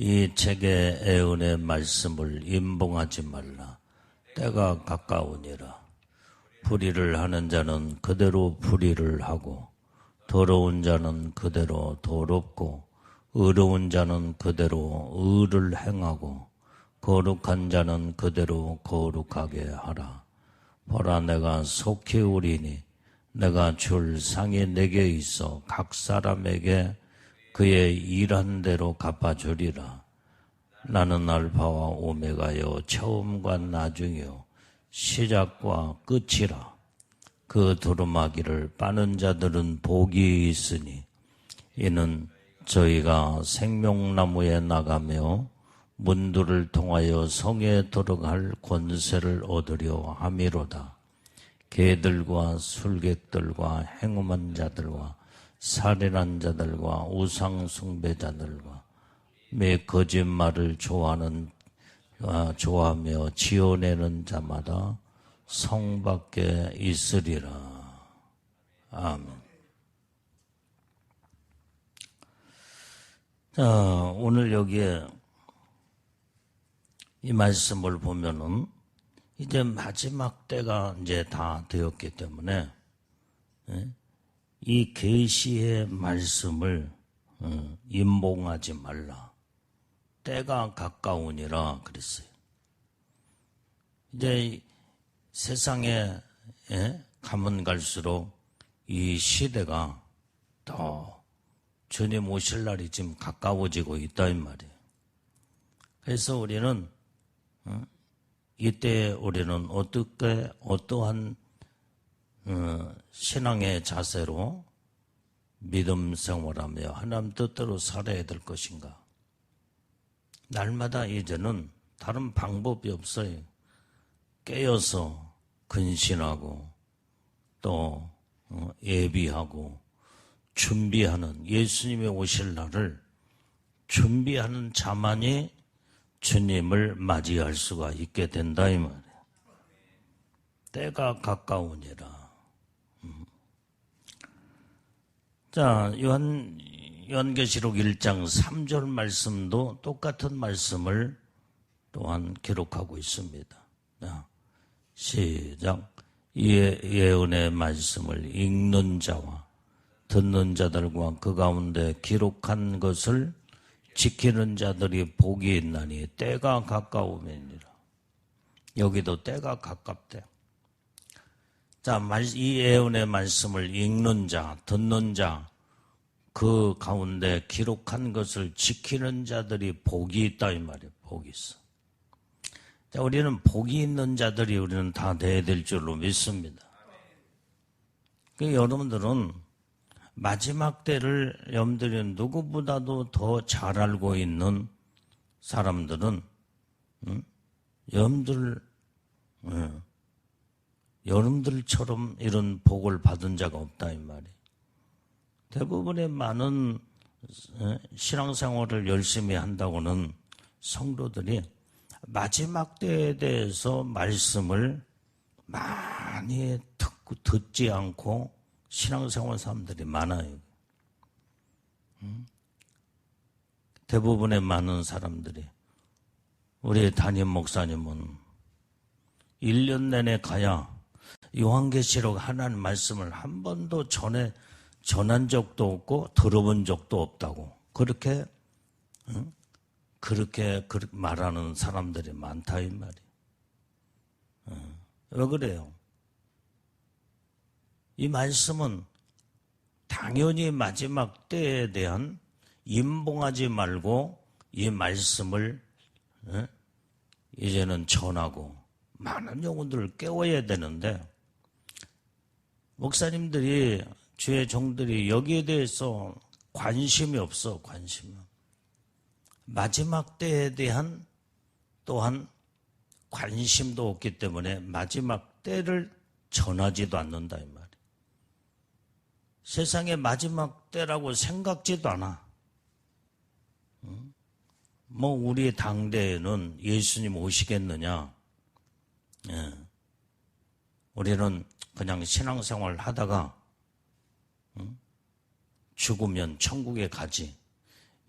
이 책의 애언의 말씀을 임봉하지 말라. 때가 가까우니라. 불의를 하는 자는 그대로 불의를 하고, 더러운 자는 그대로 더럽고, 의로운 자는 그대로 의를 행하고, 거룩한 자는 그대로 거룩하게 하라. 보라, 내가 속히 오리니 내가 줄 상이 내게 있어 각 사람에게 그의 일한 대로 갚아주리라. 나는 알파와 오메가요 처음과 나중이요 시작과 끝이라. 그 두루마기를 빠는 자들은 복이 있으니 이는 저희가 생명나무에 나가며 문들을 통하여 성에 들어갈 권세를 얻으려 함이로다. 개들과 술객들과 행음한 자들과 살인한 자들과 우상 숭배자들과 매 거짓말을 좋아하며 지어내는 자마다 성 밖에 있으리라. 아멘. 자, 오늘 여기에 이 말씀을 보면은 이제 마지막 때가 이제 다 되었기 때문에 이 계시의 말씀을 임봉하지 말라. 때가 가까우니라 그랬어요. 이제 세상에 가면 갈수록 이 시대가 더 주님 오실 날이 지금 가까워지고 있다 이 말이에요. 그래서 우리는 이때 우리는 어떠한 신앙의 자세로 믿음 생활하며 하나님 뜻대로 살아야 될 것인가? 날마다 이제는 다른 방법이 없어요. 깨어서 근신하고 또 예비하고 준비하는, 예수님이 오실 날을 준비하는 자만이 주님을 맞이할 수가 있게 된다 이 말이에요. 때가 가까우니라. 자, 요한계시록 1장 3절 말씀도 똑같은 말씀을 또한 기록하고 있습니다. 자, 시작. 예언의 말씀을 읽는 자와 듣는 자들과 그 가운데 기록한 것을 지키는 자들이 복이 있나니 때가 가까우면이라. 여기도 때가 가깝대. 자, 이 예언의 말씀을 읽는 자, 듣는 자, 그 가운데 기록한 것을 지키는 자들이 복이 있다 이 말이에요. 복이 있어. 자, 우리는 복이 있는 자들이 우리는 다 돼야 될 줄로 믿습니다. 여러분들은 마지막 때를 여러분들이 누구보다도 더 잘 알고 있는 사람들은 여러분들처럼 이런 복을 받은 자가 없다 이 말이에요. 대부분의 많은 신앙생활을 열심히 한다고는 성도들이 마지막 때에 대해서 말씀을 많이 듣지 않고 신앙생활 사람들이 많아요. 대부분의 많은 사람들이, 우리 담임 목사님은 1년 내내 가야 요한계시록 하나님 말씀을 한 번도 전한 적도 없고 들어본 적도 없다고 그렇게 말하는 사람들이 많다 이 말이에요. 왜 그래요? 이 말씀은 당연히 마지막 때에 대한 임봉하지 말고 이 말씀을 이제는 전하고 많은 영혼들을 깨워야 되는데, 목사님들이, 주의 종들이 여기에 대해서 관심이 없어. 관심이. 마지막 때에 대한 또한 관심도 없기 때문에 마지막 때를 전하지도 않는다 이 말이에요. 세상의 마지막 때라고 생각지도 않아. 뭐 우리 당대에는 예수님 오시겠느냐? 우리는 그냥 신앙생활 하다가 죽으면 천국에 가지,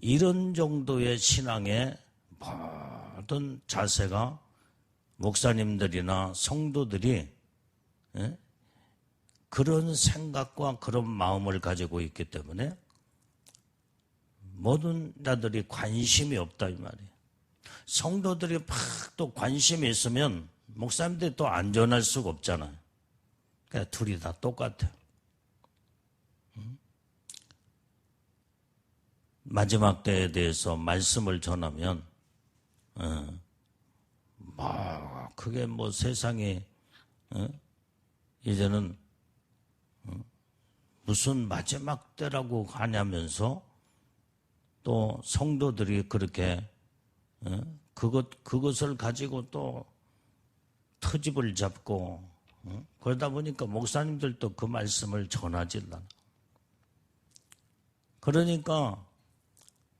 이런 정도의 신앙의 모든 자세가 목사님들이나 성도들이 그런 생각과 그런 마음을 가지고 있기 때문에 모든 자들이 관심이 없다 이 말이에요. 성도들이 막 또 관심이 있으면 목사님들이 또 안전할 수가 없잖아요. 그러니까 둘이 다 똑같아요. 마지막 때에 대해서 말씀을 전하면 그게 뭐 세상에 이제는 무슨 마지막 때라고 하냐면서 또 성도들이 그렇게 그것을 가지고 또 트집을 잡고 그러다 보니까 목사님들도 그 말씀을 전하지 않아. 그러니까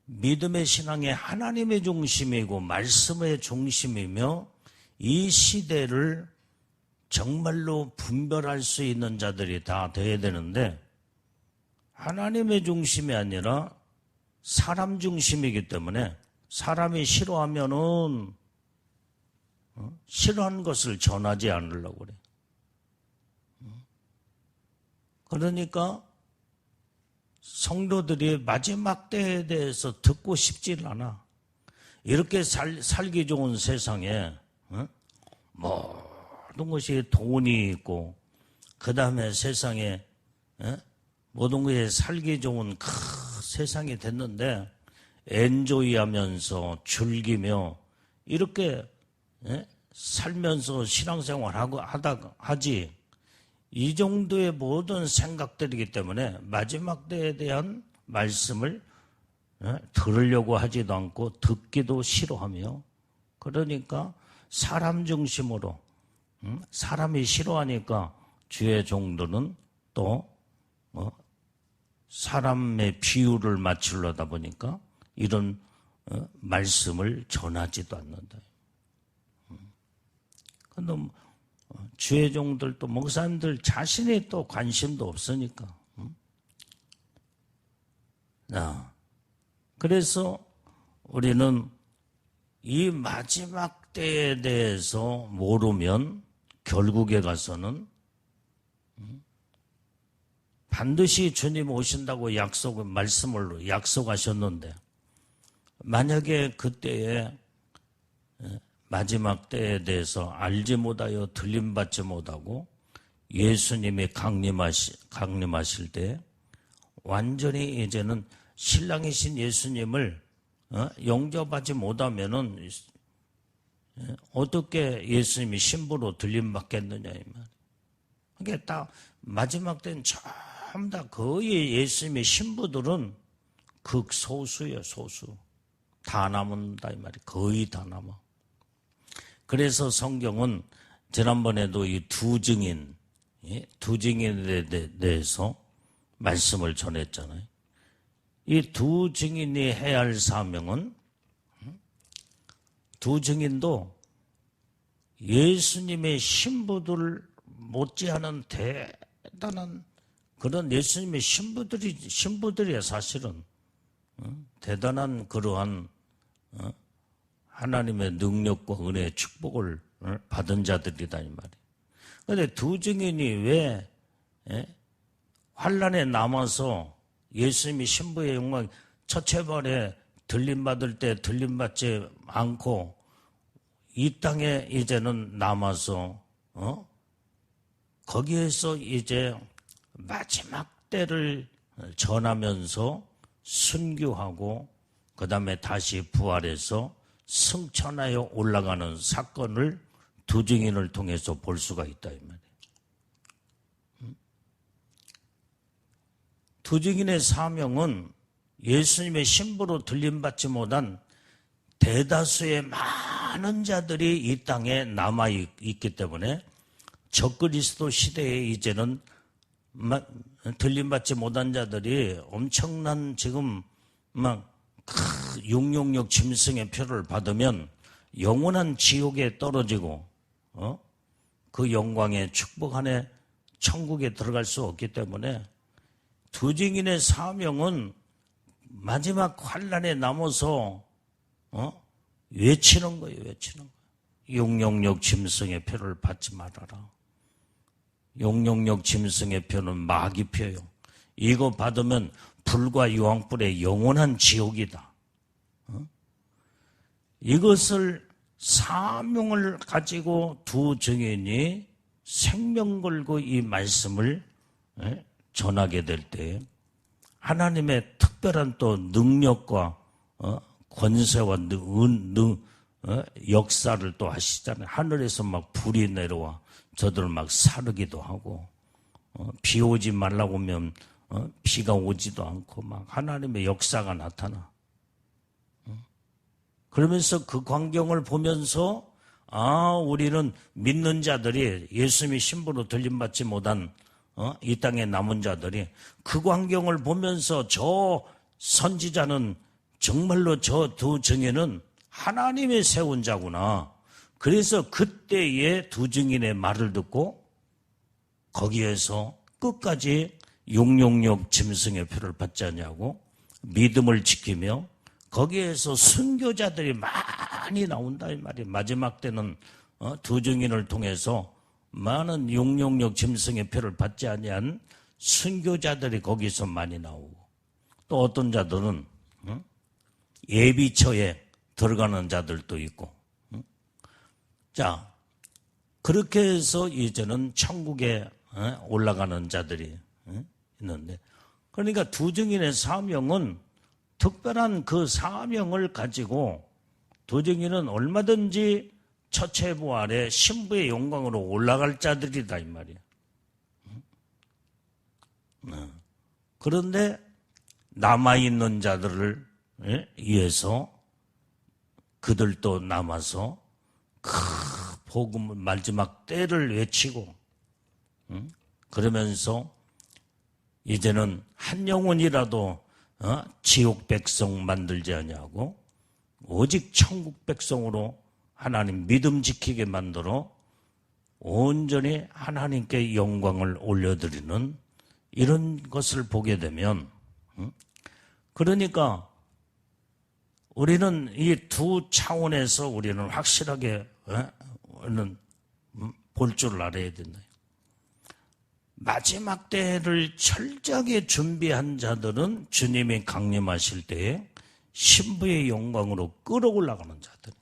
믿음의 신앙의 하나님의 중심이고 말씀의 중심이며 이 시대를 정말로 분별할 수 있는 자들이 다 돼야 되는데 하나님의 중심이 아니라 사람 중심이기 때문에 사람이 싫어하면은 싫어하는 것을 전하지 않으려고 그래. 그러니까 성도들이 마지막 때에 대해서 듣고 싶질 않아. 이렇게 살기 좋은 세상에 모든 것이 돈이 있고 그 다음에 세상에 모든 것이 살기 좋은 세상이 됐는데 엔조이하면서 즐기며 이렇게 살면서 신앙생활하고 하지 이 정도의 모든 생각들이기 때문에 마지막 때에 대한 말씀을 들으려고 하지도 않고 듣기도 싫어하며 그러니까 사람 중심으로 사람이 싫어하니까 주의 종들은 또 사람의 비유를 맞추려다 보니까 이런 말씀을 전하지도 않는다. 근데 주의 종들도 목사님들 자신이 또 관심도 없으니까. 그래서 우리는 이 마지막 때에 대해서 모르면 결국에 가서는 반드시 주님 오신다고 말씀을 약속하셨는데 만약에 그때에 마지막 때에 대해서 알지 못하여 들림받지 못하고 예수님이 강림하실 때 완전히 이제는 신랑이신 예수님을 영접하지 못하면은 어떻게 예수님이 신부로 들림받겠느냐 이 말. 그게 딱 마지막 때는 전부 다 거의 예수님의 신부들은 극소수예요, 소수. 다 남는다 이 말이 거의 다 남아. 그래서 성경은 지난번에도 이 두 증인에 대해서 말씀을 전했잖아요. 이 두 증인이 해야 할 사명은 두 증인도 예수님의 신부들 못지않은 대단한 그런 예수님의 신부들이야 사실은 대단한 그러한 하나님의 능력과 은혜의 축복을 받은 자들이다 이 말이에요. 그런데 두 증인이 왜 환란에 남아서 예수님이 신부의 영광 첫체발에 들림받을 때 들림받지 않고 이 땅에 이제는 남아서 거기에서 이제 마지막 때를 전하면서 순교하고 그 다음에 다시 부활해서 승천하여 올라가는 사건을 두 증인을 통해서 볼 수가 있다 이 말이에요. 두 증인의 사명은 예수님의 신부로 들림받지 못한 대다수의 많은 자들이 이 땅에 남아있기 때문에 적그리스도 시대에 이제는 들림받지 못한 자들이 엄청난 지금 막 666 짐승의 표를 받으면 영원한 지옥에 떨어지고 그 영광의 축복 안에 천국에 들어갈 수 없기 때문에 두 증인의 사명은 마지막 환난에 남아서 외치는 거예요. 외치는 거예요. 용용역 짐승의 표를 받지 말아라. 용용역 짐승의 표는 마귀 표요. 이거 받으면 불과 유황불의 영원한 지옥이다. 이것을 사명을 가지고 두 증인이 생명 걸고 이 말씀을 전하게 될 때 하나님의 특별한 또 능력과 권세와 역사를 또 하시잖아요. 하늘에서 막 불이 내려와 저들을 막 사르기도 하고 비 오지 말라고 하면 비가 오지도 않고 막 하나님의 역사가 나타나. 그러면서 그 광경을 보면서 우리는 믿는 자들이 예수님의 신부로 들림받지 못한 이 땅에 남은 자들이 그 광경을 보면서 저 선지자는 정말로 저 두 증인은 하나님의 세운 자구나. 그래서 그때의 두 증인의 말을 듣고 거기에서 끝까지 용용역 짐승의 표를 받지 않냐고 믿음을 지키며 거기에서 순교자들이 많이 나온다 이 말이에요. 마지막 때는 두 증인을 통해서 많은 용용역 짐승의 표를 받지 아니한 순교자들이 거기서 많이 나오고 또 어떤 자들은 예비처에 들어가는 자들도 있고 자 그렇게 해서 이제는 천국에 올라가는 자들이 있는데 그러니까 두 증인의 사명은 특별한 그 사명을 가지고 두 증인은 얼마든지 처체부 아래 신부의 영광으로 올라갈 자들이다 이 말이야. 그런데 남아있는 자들을 위해서 그들도 남아서 그 복음을 마지막 때를 외치고 그러면서 이제는 한 영혼이라도 지옥 백성 만들지 아니하고 오직 천국 백성으로 하나님 믿음 지키게 만들어 온전히 하나님께 영광을 올려드리는 이런 것을 보게 되면 그러니까 우리는 이 두 차원에서 우리는 확실하게 볼 줄 알아야 된다. 마지막 때를 철저하게 준비한 자들은 주님이 강림하실 때에 신부의 영광으로 끌어올라가는 자들.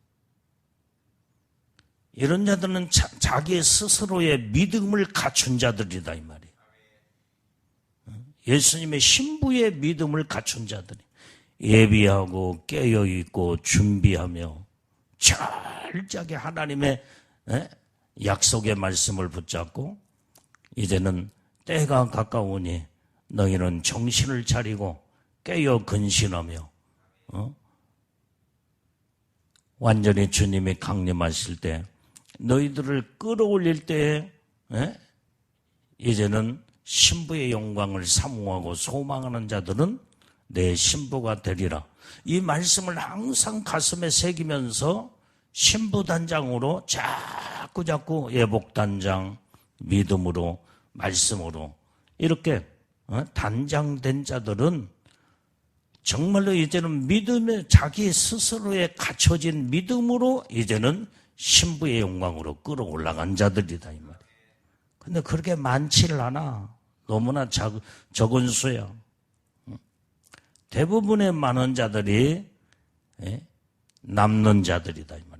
이런 자들은 자기 스스로의 믿음을 갖춘 자들이다 이 말이에요. 예수님의 신부의 믿음을 갖춘 자들이 예비하고 깨어있고 준비하며 철저하게 하나님의 약속의 말씀을 붙잡고 이제는 때가 가까우니 너희는 정신을 차리고 깨어 근신하며 완전히 주님이 강림하실 때 너희들을 끌어올릴 때에 이제는 신부의 영광을 사모하고 소망하는 자들은 내 신부가 되리라. 이 말씀을 항상 가슴에 새기면서 신부단장으로 자꾸 예복단장 믿음으로 말씀으로 이렇게 단장된 자들은 정말로 이제는 믿음에 자기 스스로에 갖춰진 믿음으로 이제는 신부의 영광으로 끌어올라간 자들이다 이 말이에요. 근데 그렇게 많지를 않아. 너무나 적은 수야. 대부분의 많은 자들이 남는 자들이다 이 말이에요.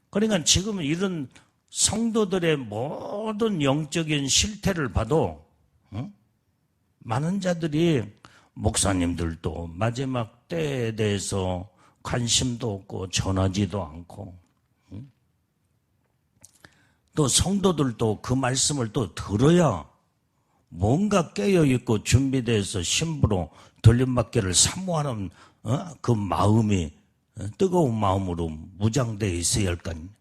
그러니까 지금 이런 성도들의 모든 영적인 실태를 봐도 많은 자들이 목사님들도 마지막 때에 대해서 관심도 없고 전하지도 않고 또 성도들도 그 말씀을 또 들어야 뭔가 깨어있고 준비돼서 신부로 돌림받기를 사모하는 그 마음이 뜨거운 마음으로 무장되어 있어야 할 거 아닙니까?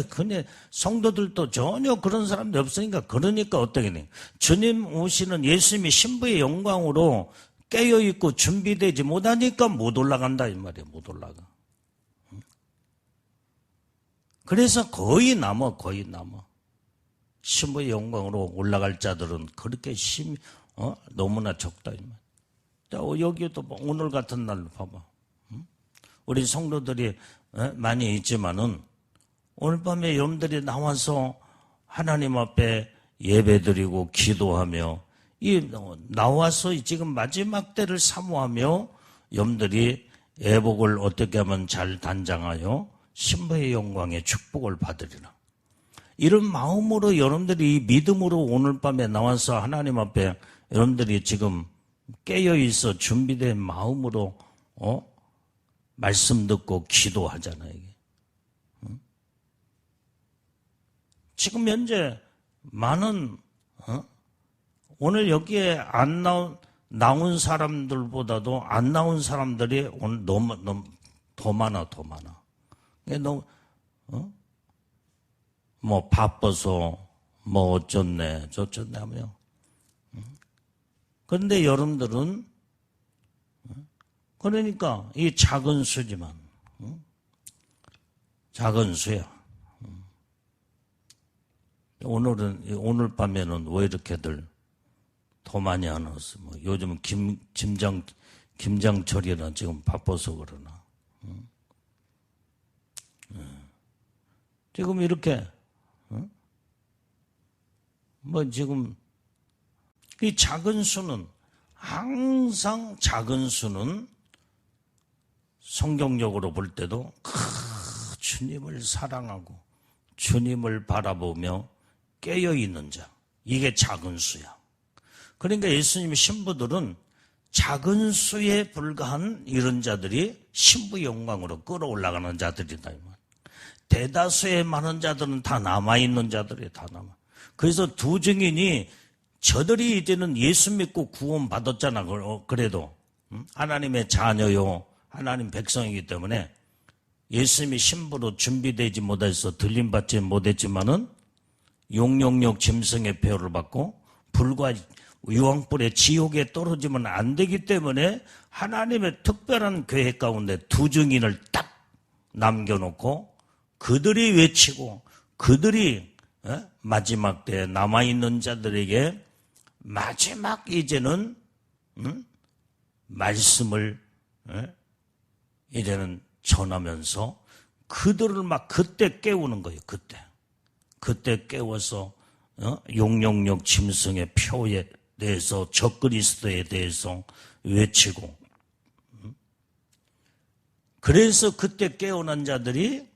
근데 성도들도 전혀 그런 사람들이 없으니까 그러니까 어떻게 돼? 주님 오시는 예수님이 신부의 영광으로 깨어있고 준비되지 못하니까 못 올라간다 이 말이에요. 못 올라가. 그래서 거의 남아. 신부의 영광으로 올라갈 자들은 그렇게 너무나 적다 이 말. 여기도 오늘 같은 날 봐봐. 우리 성도들이 많이 있지만은 오늘 밤에 여러분들이 나와서 하나님 앞에 예배드리고 기도하며 나와서 지금 마지막 때를 사모하며 여러분들이 애복을 어떻게 하면 잘 단장하여 신부의 영광의 축복을 받으리라. 이런 마음으로 여러분들이 이 믿음으로 오늘 밤에 나와서 하나님 앞에 여러분들이 지금 깨어있어 준비된 마음으로 말씀 듣고 기도하잖아요. 지금 현재 많은 오늘 여기에 안 나온 사람들보다도 안 나온 사람들이 오늘 너무 더 많아. 너무 뭐 바빠서 뭐 어쩌네 저쩌네 하며. 그런데 여러분들은 그러니까 이 작은 수지만 작은 수야. 오늘 밤에는 왜 이렇게들 더 많이 안 왔어? 뭐 요즘 김장철이라 지금 바빠서 그러나. 지금 이렇게 뭐 지금 이 작은 수는 항상 작은 수는 성경적으로 볼 때도 주님을 사랑하고 주님을 바라보며 깨어있는 자, 이게 작은 수야. 그러니까 예수님 신부들은 작은 수에 불과한 이런 자들이 신부 영광으로 끌어올라가는 자들이다. 대다수의 많은 자들은 다 남아있는 자들이 다 남아. 그래서 두 증인이 저들이 이제는 예수 믿고 구원 받았잖아. 그래도 하나님의 자녀요, 하나님 백성이기 때문에 예수님이 신부로 준비되지 못해서 들림받지 못했지만은 용용역 짐승의 표를 받고 불과 유황불의 지옥에 떨어지면 안 되기 때문에 하나님의 특별한 계획 가운데 두 증인을 딱 남겨놓고 그들이 외치고 그들이 마지막 때에 남아있는 자들에게 마지막 이제는 말씀을 이제는 전하면서 그들을 막 그때 깨우는 거예요. 그때 깨워서 용용역 짐승의 표에 대해서 적그리스도에 대해서 외치고 그래서 그때 깨어난 자들이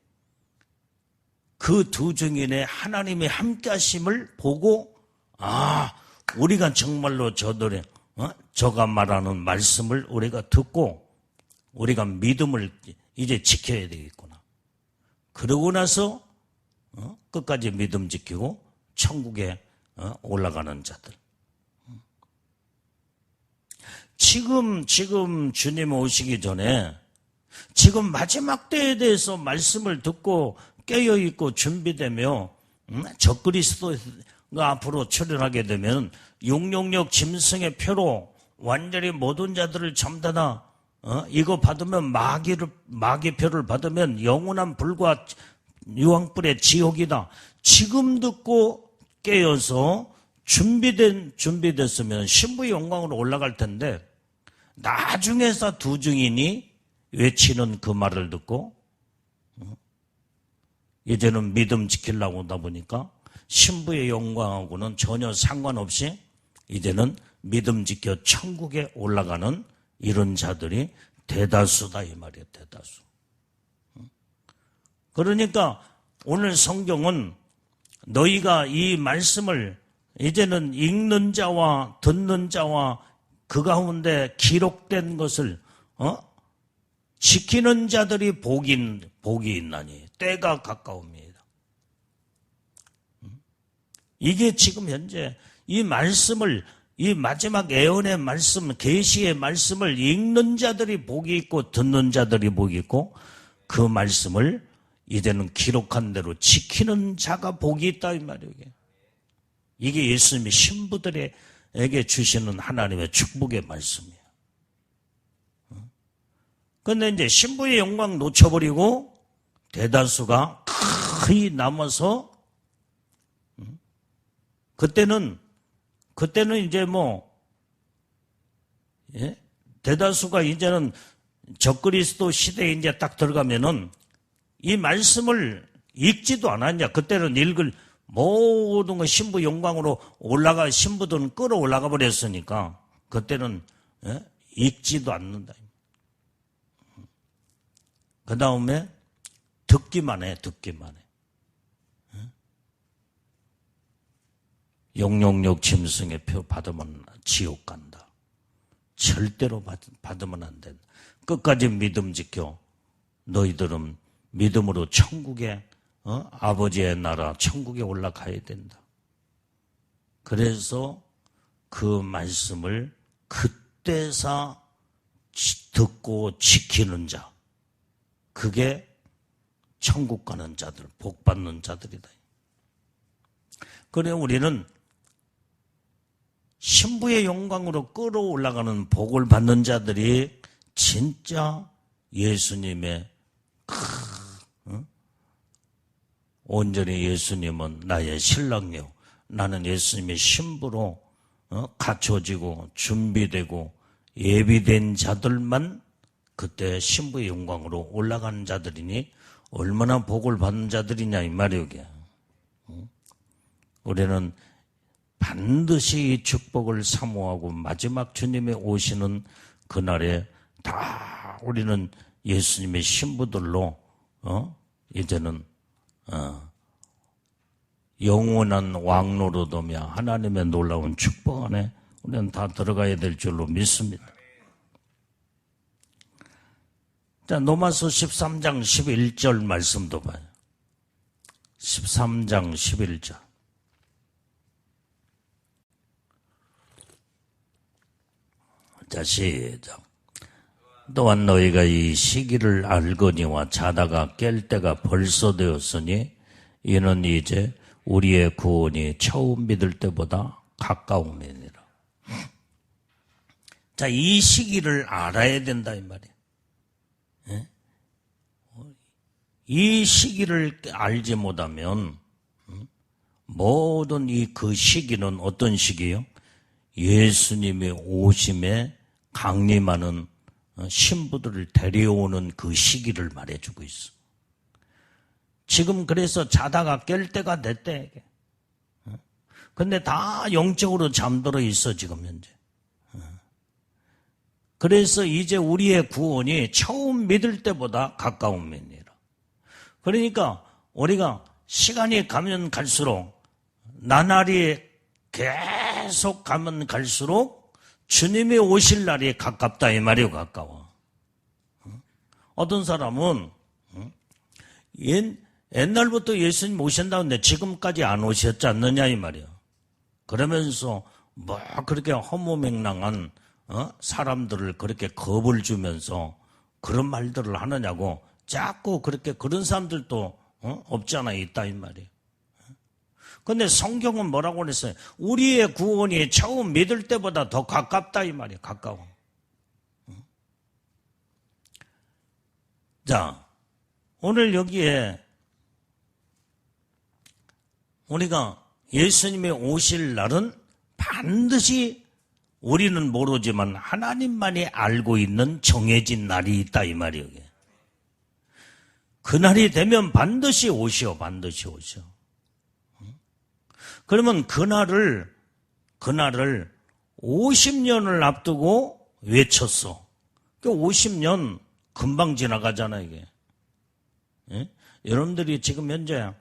그 두 증인의 하나님의 함께하심을 보고 우리가 정말로 저들의 저가 말하는 말씀을 우리가 듣고 우리가 믿음을 이제 지켜야 되겠구나. 그러고 나서 끝까지 믿음 지키고 천국에 올라가는 자들. 지금 주님 오시기 전에 지금 마지막 때에 대해서 말씀을 듣고 깨어있고 준비되며 적그리스도가 앞으로 출현하게 되면 용용역 짐승의 표로 완전히 모든 자들을 전부 다 이거 받으면 마귀 표를 받으면 영원한 불과 유황불의 지옥이다. 지금 듣고 깨어서 준비됐으면 신부의 영광으로 올라갈 텐데 나중에서 두 증인이 외치는 그 말을 듣고 이제는 믿음 지키려고 하다 보니까 신부의 영광하고는 전혀 상관없이 이제는 믿음 지켜 천국에 올라가는 이런 자들이 대다수다 이 말이에요. 대다수. 그러니까 오늘 성경은 너희가 이 말씀을 이제는 읽는 자와 듣는 자와 그 가운데 기록된 것을 지키는 자들이 복이 있나니 때가 가까웁니다. 이게 지금 현재 이 말씀을 이 마지막 애언의 말씀, 계시의 말씀을 읽는 자들이 복이 있고 듣는 자들이 복이 있고 그 말씀을 이제는 기록한 대로 지키는 자가 복이 있다 이 말이에요. 이게 예수님이 신부들에게 주시는 하나님의 축복의 말씀이에요. 그런데 이제 신부의 영광 놓쳐버리고 대다수가 거의 남아서 그때는 이제 대다수가 이제는 적그리스도 시대에 이제 딱 들어가면은 이 말씀을 읽지도 않았냐. 그때는 읽을 모든 거 신부 영광으로 신부들은 끌어올라가 버렸으니까 그때는 읽지도 않는다. 그 다음에 듣기만 해. 용용역 짐승의 표 받으면 지옥 간다. 절대로 받으면 안 된다. 끝까지 믿음 지켜. 너희들은 믿음으로 천국에 아버지의 나라 천국에 올라가야 된다. 그래서 그 말씀을 그때서 듣고 지키는 자, 그게 천국 가는 자들, 복 받는 자들이다. 그래 우리는 신부의 영광으로 끌어올라가는 복을 받는 자들이 진짜 예수님의 온전히 예수님은 나의 신랑이요, 나는 예수님의 신부로 갖춰지고 준비되고 예비된 자들만 그때 신부의 영광으로 올라가는 자들이니 얼마나 복을 받는 자들이냐 이 말이에요. 우리는 반드시 이 축복을 사모하고 마지막 주님의 오시는 그날에 다 우리는 예수님의 신부들로 이제는 영원한 왕노릇하며 하나님의 놀라운 축복 안에 우리는 다 들어가야 될 줄로 믿습니다. 자, 로마서 13장 11절 말씀도 봐요. 13장 11절. 자, 시작. 또한 너희가 이 시기를 알거니와 자다가 깰 때가 벌써 되었으니 이는 이제 우리의 구원이 처음 믿을 때보다 가까움이니라. 자, 이 시기를 알아야 된다 이 말이에요. 이 시기를 알지 못하면 모든 그 시기는 어떤 시기예요? 예수님의 오심에 강림하는 신부들을 데려오는 그 시기를 말해주고 있어. 지금 그래서 자다가 깰 때가 됐대. 근데 다 영적으로 잠들어 있어 지금 현재. 그래서 이제 우리의 구원이 처음 믿을 때보다 가까운 면이라. 그러니까 우리가 시간이 가면 갈수록 나날이 계속 가면 갈수록 주님이 오실 날이 가깝다 이 말이요. 가까워. 어떤 사람은 옛날부터 예수님 오신다는데 지금까지 안 오셨지 않느냐 이 말이요. 그러면서 뭐 그렇게 허무맹랑한 사람들을 그렇게 겁을 주면서 그런 말들을 하느냐고 자꾸 그렇게 그런 사람들도 없잖아 있다 이 말이에요. 근데 성경은 뭐라고 그랬어요? 우리의 구원이 처음 믿을 때보다 더 가깝다 이 말이에요. 가까워. 자, 오늘 여기에 우리가 예수님이 오실 날은 반드시 우리는 모르지만 하나님만이 알고 있는 정해진 날이 있다 이 말이에요. 그날이 되면 반드시 오시오. 반드시 오시오. 그러면 그날을 50년을 앞두고 외쳤어. 그 50년 금방 지나가잖아 이게. 예? 여러분들이 지금 현재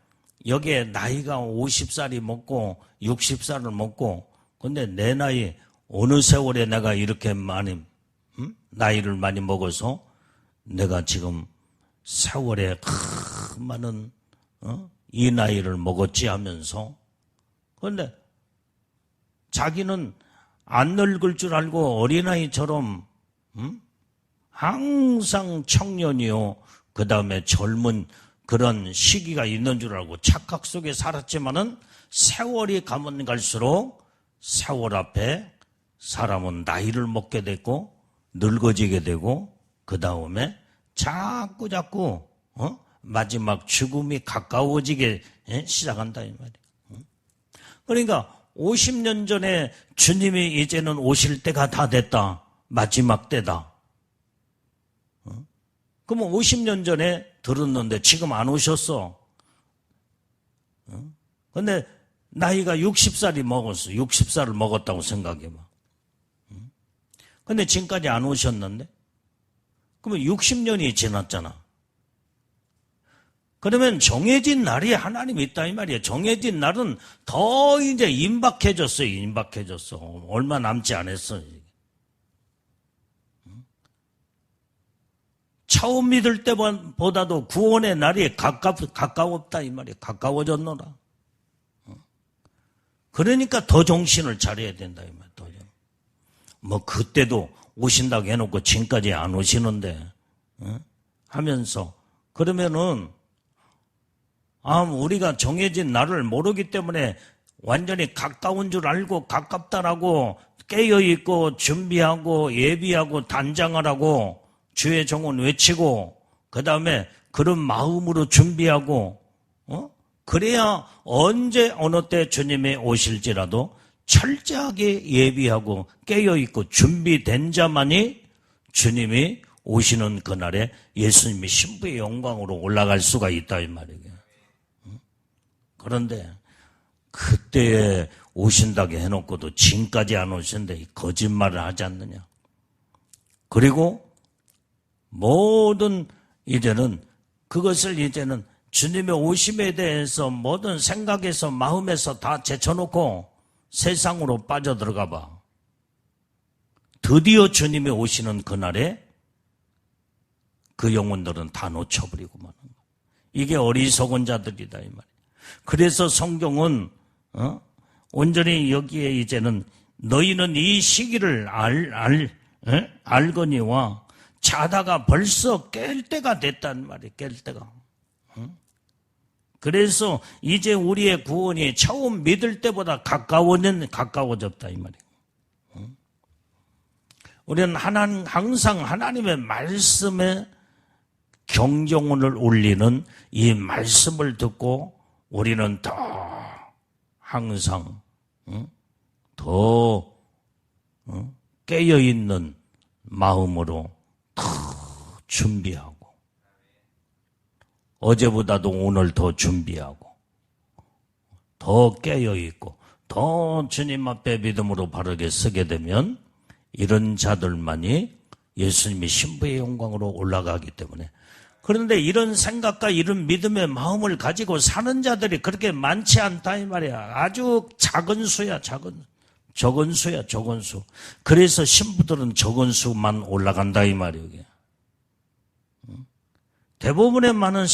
여기에 나이가 50살이 먹고 60살을 먹고 근데 내 나이 어느 세월에 내가 이렇게 많이 나이를 많이 먹어서 내가 지금 세월에 많은 이 나이를 먹었지 하면서 그런데 자기는 안 늙을 줄 알고 어린아이처럼 항상 청년이요 그 다음에 젊은 그런 시기가 있는 줄 알고 착각 속에 살았지만은 세월이 가면 갈수록 세월 앞에 사람은 나이를 먹게 되고 늙어지게 되고 그 다음에 자꾸 마지막 죽음이 가까워지게 시작한다 이 말이에요. 그러니까 50년 전에 주님이 이제는 오실 때가 다 됐다 마지막 때다. 그러면 50년 전에 들었는데 지금 안 오셨어. 근데 나이가 60살이 먹었어. 60살을 먹었다고 생각해봐. 근데 지금까지 안 오셨는데? 그러면 60년이 지났잖아. 그러면 정해진 날이 하나님이 있다 이 말이에요. 정해진 날은 더 이제 임박해졌어요. 임박해졌어. 얼마 남지 않았어. 처음 믿을 때보다도 구원의 날이 가까웠다 이 말이에요. 가까워졌노라. 그러니까 더 정신을 차려야 된다 이 말이에요. 뭐 그때도 오신다고 해놓고 지금까지 안 오시는데 하면서 그러면은 우리가 정해진 날을 모르기 때문에 완전히 가까운 줄 알고 가깝다라고 깨어있고 준비하고 예비하고 단장을 하고 주의 종은 외치고 그 다음에 그런 마음으로 준비하고 그래야 언제 어느 때 주님이 오실지라도 철저하게 예비하고 깨어있고 준비된 자만이 주님이 오시는 그날에 예수님이 신부의 영광으로 올라갈 수가 있다 이 말이에요. 그런데 그때에 오신다고 해놓고도 지금까지 안 오신데 거짓말을 하지 않느냐. 그리고 모든 이제는 그것을 이제는 주님의 오심에 대해서 모든 생각에서 마음에서 다 제쳐놓고 세상으로 빠져들어가 봐. 드디어 주님이 오시는 그날에 그 영혼들은 다 놓쳐버리고 마는 거야. 이게 어리석은 자들이다 이 말이야. 그래서 성경은 온전히 여기에 이제는 너희는 이 시기를 알거니와 자다가 벌써 깰 때가 됐단 말이에요. 깰 때가. 그래서 이제 우리의 구원이 처음 믿을 때보다 가까워졌다 이 말이에요. 우리는 항상 하나님의 말씀에 경종을 울리는 이 말씀을 듣고 우리는 더 항상 더 깨어있는 마음으로 더 준비하고 어제보다도 오늘 더 준비하고 더 깨어있고 더 주님 앞에 믿음으로 바르게 서게 되면 이런 자들만이 예수님의 신부의 영광으로 올라가기 때문에 그런데 이런 생각과 이런 믿음의 마음을 가지고 사는 자들이 그렇게 많지 않다 이 말이야. 아주 작은 수야 적은 수. 그래서 신부들은 적은 수만 올라간다 이 말이야. 대부분의 많은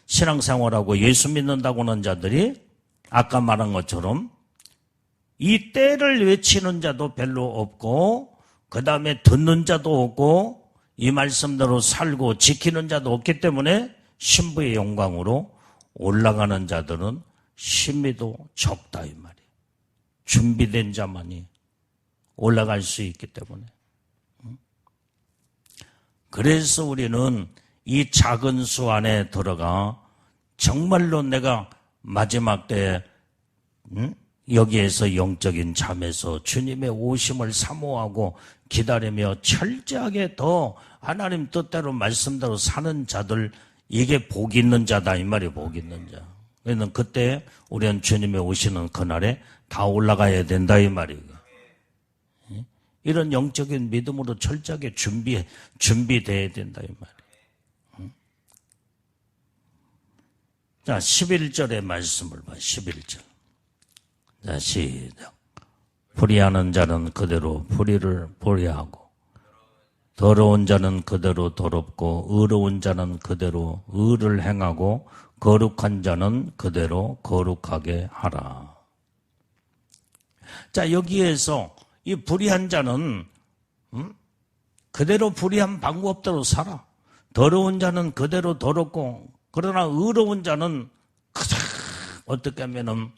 신앙생활하고 예수 믿는다고 하는 자들이 아까 말한 것처럼 이 때를 외치는 자도 별로 없고 그 다음에 듣는 자도 없고 이 말씀대로 살고 지키는 자도 없기 때문에 신부의 영광으로 올라가는 자들은 심히도 적다 이 말이에요. 준비된 자만이 올라갈 수 있기 때문에. 그래서 우리는 이 작은 수 안에 들어가 정말로 내가 마지막 때 여기에서 영적인 잠에서 주님의 오심을 사모하고 기다리며 철저하게 더 하나님 뜻대로 말씀대로 사는 자들, 이게 복 있는 자다 이 말이 복 있는 자. 그래서 그때 우리는 주님의 오시는 그날에 다 올라가야 된다 이 말이에요. 이런 영적인 믿음으로 철저하게 준비돼야 된다 이 말이에요. 자, 11절의 말씀을 봐. 11절. 자, 시작. 불의하는 자는 그대로 불의를 보리하고 더러운 자는 그대로 더럽고 의로운 자는 그대로 의를 행하고 거룩한 자는 그대로 거룩하게 하라. 자, 여기에서 이 불의한 자는 그대로 불의한 방법대로 살아. 더러운 자는 그대로 더럽고 그러나 의로운 자는 어떻게 하면은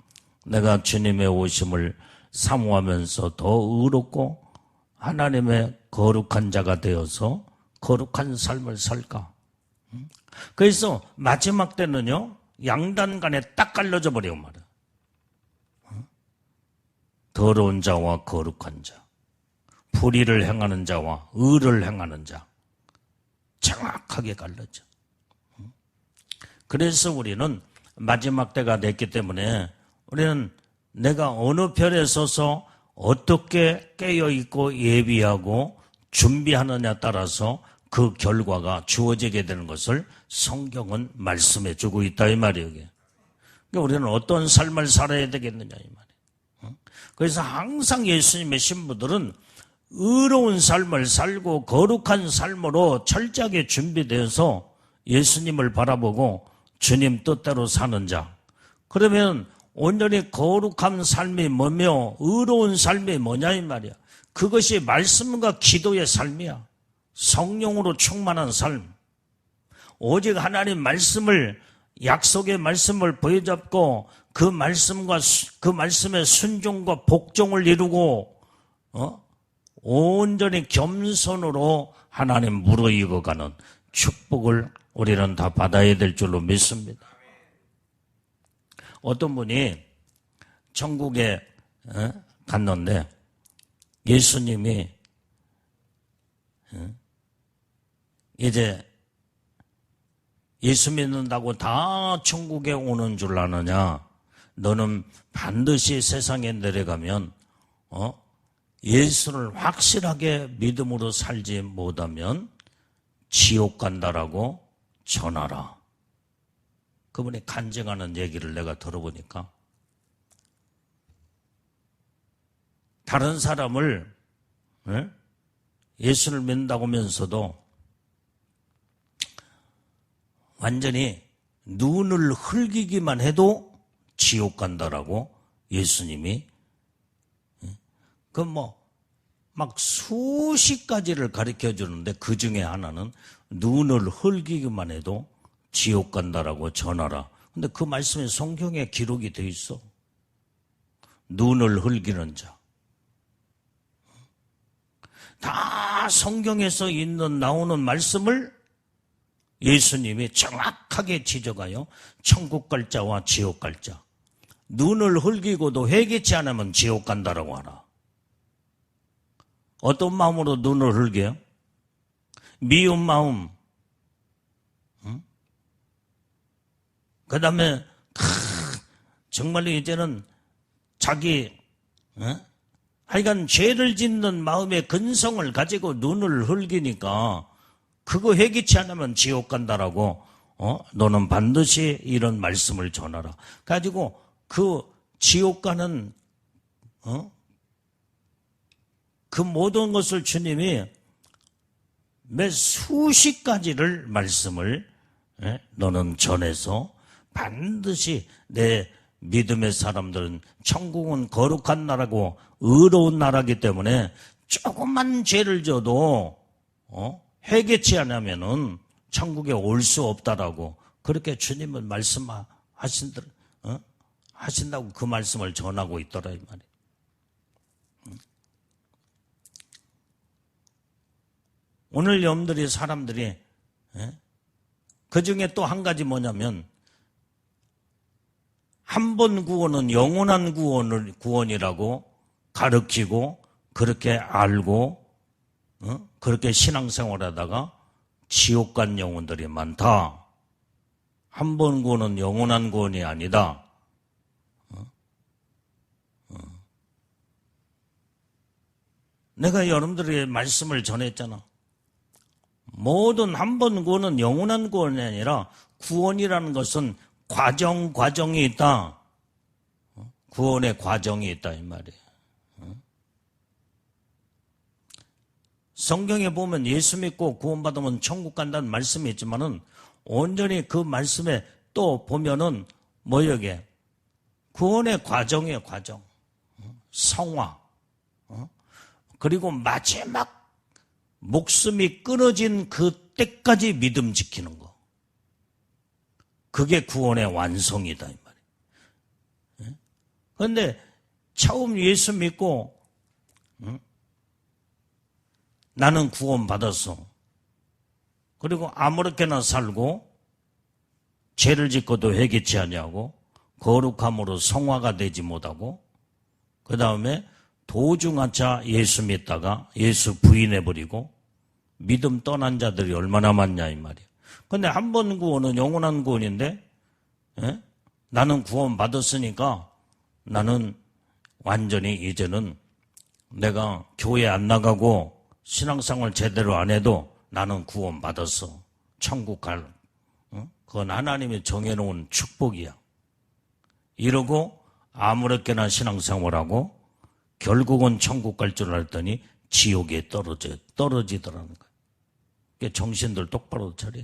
내가 주님의 오심을 사모하면서 더 의롭고 하나님의 거룩한 자가 되어서 거룩한 삶을 살까. 그래서 마지막 때는요, 양단간에 딱 갈라져 버리고 말이야. 더러운 자와 거룩한 자, 불의를 행하는 자와 의를 행하는 자 정확하게 갈라져. 그래서 우리는 마지막 때가 됐기 때문에 우리는 내가 어느 편에 서서 어떻게 깨어있고 예비하고 준비하느냐에 따라서 그 결과가 주어지게 되는 것을 성경은 말씀해 주고 있다 이 말이에요. 그러니까 우리는 어떤 삶을 살아야 되겠느냐 이 말이에요. 그래서 항상 예수님의 신부들은 의로운 삶을 살고 거룩한 삶으로 철저하게 준비되어서 예수님을 바라보고 주님 뜻대로 사는 자. 그러면 온전히 거룩한 삶이 뭐며 의로운 삶이 뭐냐 이 말이야. 그것이 말씀과 기도의 삶이야. 성령으로 충만한 삶. 오직 하나님 말씀을 약속의 말씀을 보여잡고 그 말씀과 그 말씀의 순종과 복종을 이루고 온전히 겸손으로 하나님 무르익어가는 축복을 우리는 다 받아야 될 줄로 믿습니다. 어떤 분이 천국에 갔는데 예수님이 이제 예수 믿는다고 다 천국에 오는 줄 아느냐? 너는 반드시 세상에 내려가면 예수를 확실하게 믿음으로 살지 못하면 지옥 간다라고 전하라. 그분이 간증하는 얘기를 내가 들어보니까 다른 사람을 예수를 믿는다고 하면서도 완전히 눈을 흘기기만 해도 지옥 간다라고 예수님이 막 수십 가지를 가르쳐 주는데 그 중에 하나는 눈을 흘기기만 해도 지옥 간다라고 전하라. 근데 그 말씀이 성경에 기록이 돼 있어. 눈을 흘기는 자. 다 성경에서 나오는 말씀을 예수님이 정확하게 지적하여 천국 갈 자와 지옥 갈 자. 눈을 흘기고도 회개치 않으면 지옥 간다라고 하라. 어떤 마음으로 눈을 흘겨요? 미운 마음. 그 다음에 정말로 이제는 자기 하여간 죄를 짓는 마음의 근성을 가지고 눈을 흘기니까 그거 회개치 않으면 지옥 간다라고 너는 반드시 이런 말씀을 전하라. 가지고 그 지옥 가는 그 모든 것을 주님이 몇 수십 가지를 말씀을 너는 전해서 반드시 내 믿음의 사람들은 천국은 거룩한 나라고 의로운 나라이기 때문에 조금만 죄를 져도 회개치 않으면은 천국에 올 수 없다라고 그렇게 주님은 하신다고 그 말씀을 전하고 있더라 이 말이에요. 오늘 여러분들이 사람들이 그 중에 또 한 가지 뭐냐면 한 번 구원은 영원한 구원이라고 가르치고 그렇게 알고 그렇게 신앙생활하다가 지옥 간 영혼들이 많다. 한 번 구원은 영원한 구원이 아니다. 내가 여러분들에게 말씀을 전했잖아. 모든 한 번 구원은 영원한 구원이 아니라 구원이라는 것은 과정이 있다. 구원의 과정이 있다 이 말이에요. 성경에 보면 예수 믿고 구원받으면 천국 간다는 말씀이 있지만은 온전히 그 말씀에 또 보면은 뭐여게 구원의 과정이에요. 과정. 성화. 그리고 마지막 목숨이 끊어진 그 때까지 믿음 지키는 거. 그게 구원의 완성이다 이 말이에요. 그런데 처음 예수 믿고 나는 구원 받았어. 그리고 아무렇게나 살고 죄를 짓고도 회개치 아니하고 거룩함으로 성화가 되지 못하고 그 다음에 도중하자 예수 믿다가 예수 부인해버리고 믿음 떠난 자들이 얼마나 많냐 이 말이야. 근데 한 번 구원은 영원한 구원인데 나는 구원 받았으니까 나는 완전히 이제는 내가 교회 안 나가고 신앙생활 제대로 안 해도 나는 구원 받았어. 천국 갈. 그건 하나님이 정해놓은 축복이야. 이러고 아무렇게나 신앙생활하고 결국은 천국 갈 줄 알았더니 지옥에 떨어지더라는 거야. 그러니까 정신들 똑바로 차려.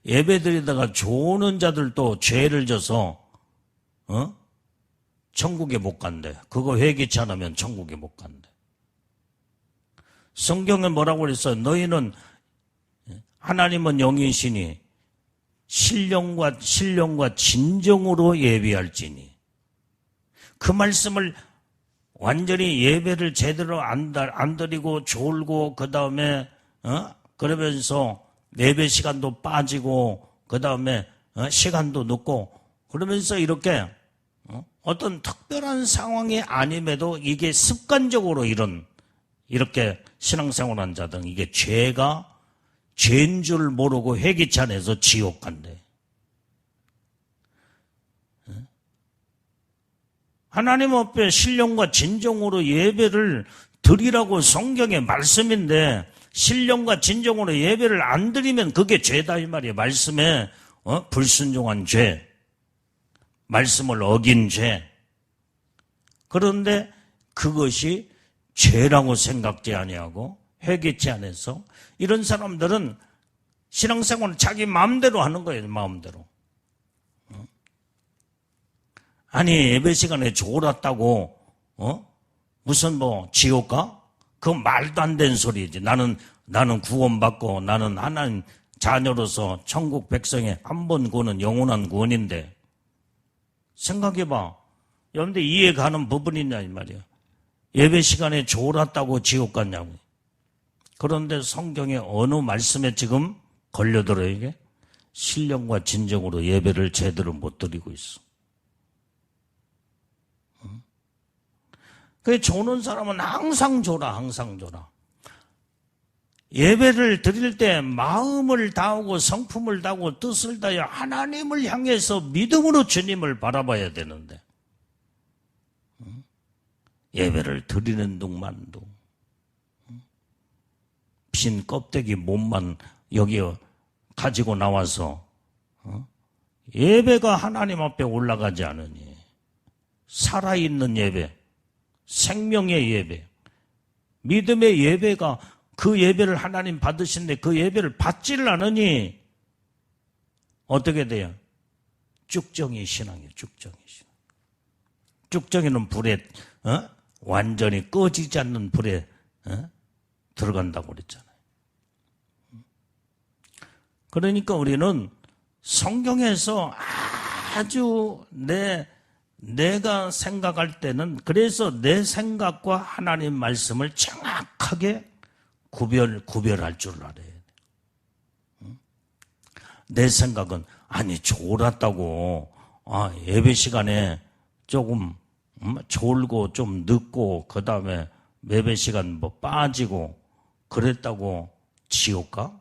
예배드리다가 조는 자들도 죄를 져서 천국에 못 간대. 그거 회개치 않으면 천국에 못 간대. 성경에 뭐라고 그랬어요? 너희는 하나님은 영이시니 신령과 진정으로 예배할지니. 그 말씀을 완전히 예배를 제대로 안 드리고 졸고 그 다음에 그러면서 예배 시간도 빠지고 그 다음에 시간도 늦고 그러면서 이렇게 어떤 특별한 상황이 아님에도 이게 습관적으로 이렇게 신앙생활한 자들은 이게 죄인 줄 모르고 회개치 않아서 지옥 간대. 하나님 앞에 신령과 진정으로 예배를 드리라고 성경의 말씀인데 신령과 진정으로 예배를 안 드리면 그게 죄다 이 말이에요. 말씀에 불순종한 죄, 말씀을 어긴 죄. 그런데 그것이 죄라고 생각지 아니하고 회개치 않아서 이런 사람들은 신앙생활을 자기 마음대로 하는 거예요. 마음대로. 아니 예배 시간에 졸았다고 무슨 지옥 가? 그 말도 안 되는 소리지. 나는 구원받고 나는 하나님 자녀로서 천국 백성의 한 번 구원은 영원한 구원인데 생각해봐. 여러분들 이해 가는 부분이냐 이 말이야. 예배 시간에 졸았다고 지옥 갔냐고. 그런데 성경의 어느 말씀에 지금 걸려들어요 이게? 신령과 진정으로 예배를 제대로 못 드리고 있어. 그 조는 사람은 항상 졸아. 예배를 드릴 때 마음을 다하고 성품을 다하고 뜻을 다하여 하나님을 향해서 믿음으로 주님을 바라봐야 되는데 예배를 드리는 동만도 빈 껍데기 몸만 여기 가지고 나와서 예배가 하나님 앞에 올라가지 않으니 살아있는 예배, 생명의 예배, 믿음의 예배가 그 예배를 하나님 받으신데 그 예배를 받지를 않으니 어떻게 돼요? 쭉정이 신앙이에요. 쭉정이 신앙. 쭉정이는 불에 완전히 꺼지지 않는 불에 들어간다고 그랬잖아요. 그러니까 우리는 성경에서 아주 내가 생각할 때는 그래서 내 생각과 하나님 말씀을 정확하게 구별할 줄 알아야 돼. 내 생각은 아니 졸았다고 예배 시간에 조금 졸고 좀 늦고 그 다음에 예배 시간 빠지고 그랬다고 지옥 가?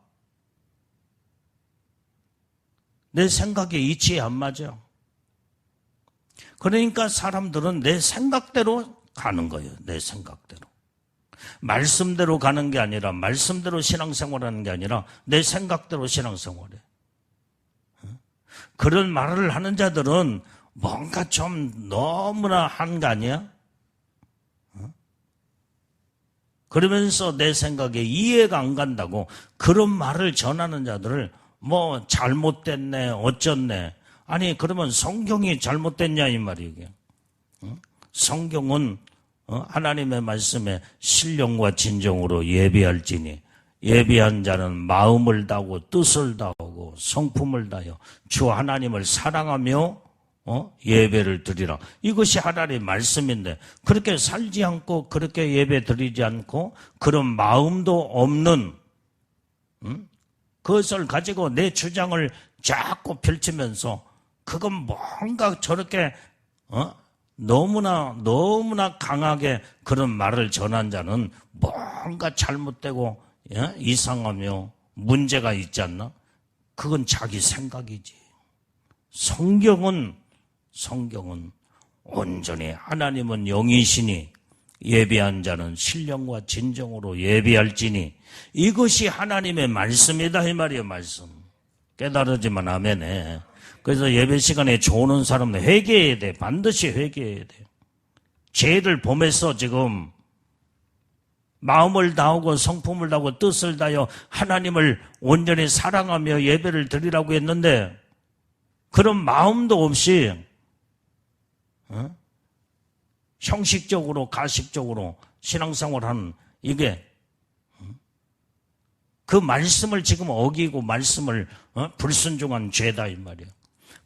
내 생각에 이치에 안 맞아. 그러니까 사람들은 내 생각대로 가는 거예요. 내 생각대로. 말씀대로 가는 게 아니라 말씀대로 신앙생활하는 게 아니라 내 생각대로 신앙생활해. 그런 말을 하는 자들은 뭔가 좀 너무나 한 거 아니야? 그러면서 내 생각에 이해가 안 간다고 그런 말을 전하는 자들을 잘못됐네 어쩌네. 아니 그러면 성경이 잘못됐냐 이 말이에요. 성경은 하나님의 말씀에 신령과 진정으로 예배할지니 예배한 자는 마음을 다하고 뜻을 다하고 성품을 다하여 주 하나님을 사랑하며 예배를 드리라. 이것이 하나님의 말씀인데 그렇게 살지 않고 그렇게 예배 드리지 않고 그런 마음도 없는 그것을 가지고 내 주장을 자꾸 펼치면서 그건 뭔가 저렇게 너무나 강하게 그런 말을 전한 자는 뭔가 잘못되고 이상하며 문제가 있지 않나? 그건 자기 생각이지. 성경은 온전히 하나님은 영이시니 예비한 자는 신령과 진정으로 예비할지니 이것이 하나님의 말씀이다 이 말이에요. 말씀 깨달으지만 아멘에. 그래서 예배 시간에 좋은 사람은 회개해야 돼. 반드시 회개해야 돼. 죄를 범해서 지금 마음을 다하고 성품을 다하고 뜻을 다하여 하나님을 온전히 사랑하며 예배를 드리라고 했는데 그런 마음도 없이 형식적으로 가식적으로 신앙생활하는 이게 그 말씀을 지금 어기고 말씀을 불순종한 죄다 이 말이야.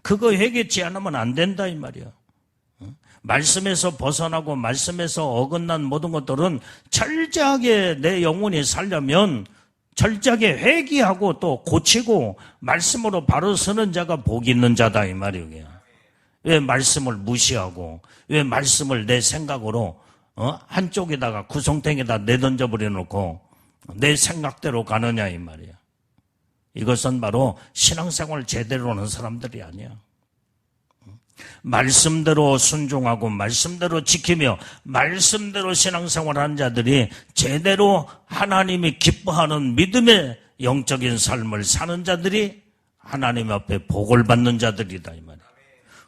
그거 회개치 않으면 안 된다 이 말이야. 말씀에서 벗어나고 말씀에서 어긋난 모든 것들은 철저하게 내 영혼이 살려면 철저하게 회개하고 또 고치고 말씀으로 바로 서는 자가 복이 있는 자다 이 말이에요. 왜 말씀을 무시하고 왜 말씀을 내 생각으로 한쪽에다가 구성탱에다 내던져 버려놓고 내 생각대로 가느냐 이 말이야. 이것은 바로 신앙생활 제대로 하는 사람들이 아니야. 말씀대로 순종하고 말씀대로 지키며 말씀대로 신앙생활하는 자들이 제대로 하나님이 기뻐하는 믿음의 영적인 삶을 사는 자들이 하나님 앞에 복을 받는 자들이다 이 말이야.